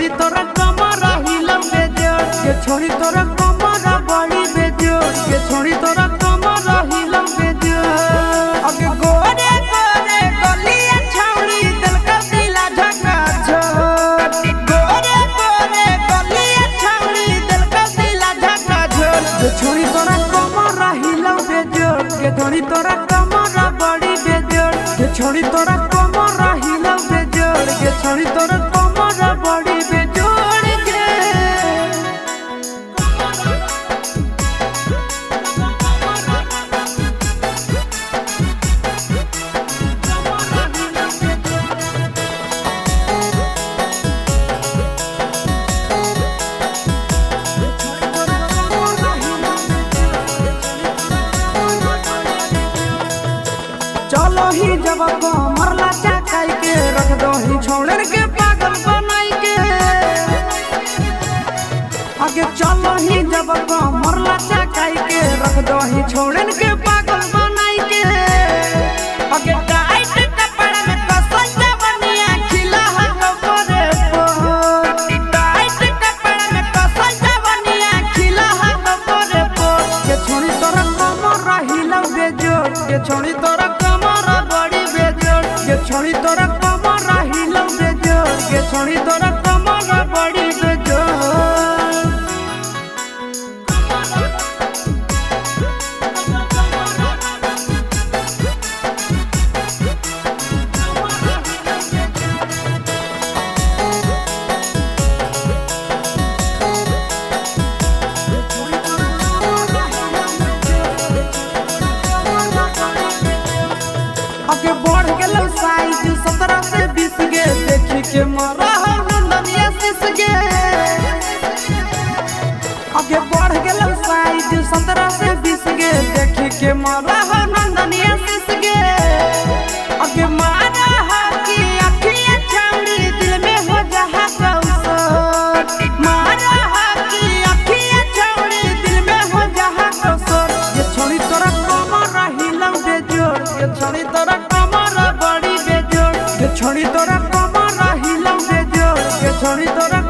छोड़ी तोरा कमर हिलम बेजोड़ के छोड़ी तोरा कमर बड़ी बेजोड़ के छोड़ी तोरा कमर हिलम बेजोड़ अगे गोरे गोरे गलिया छौड़ी दिल का दिला झका झोर गोरे गोरे गलिया छौड़ी दिल का दिला झका झोर के छोड़ी तोरा कमर हिलम बेजोड़ के छोड़ी तोरा कमर बड़ी बेजोड़ के छोड़ी तोरा कमर हिलम बेजोड़ के छोड़ी तोरा कमर बड़ी बेजोड़ के चलो ही जब कमरला चकाई के रख दो ही छोड़न के पागल बनाई के आगे चलो ही जब कमरला चकाई के रख दो ही छोड़न के पागल बनाई के आगे टाइट कपड़ा में कसल जवनिया खिला हो करे टाइट कपड़ा में कसल जवनिया खिला हो करे के छोड़ी तोरा कमर हिलम बेजोड़ के छोड़ी तोरा छोड़ी तोरा कमर हिलम बेजोड़ के छोड़ी तोरा कमर बड़ी बेजोड़ आगे बढ़ गेलो साइज 17 से 20 गे देखी के मरा नंदनिया सिस गे आगे बढ़ गेलो साइज 17 से 20 गे देखी के मरा नंदनिया सिस गे आगे मारा हाकी अखियां छौड़ी दिल में हो जहा कौसर मारा हाकी अखियां छौड़ी दिल में हो जहा कौसर ये छोड़ी तोरा कमर हिलम बेजोड़ ये छोड़ी तोरा कमर बड़ी बेजोड़ ये छोड़ी तोरा कमर हिलम बेजोड़ ये छोड़ी तोरा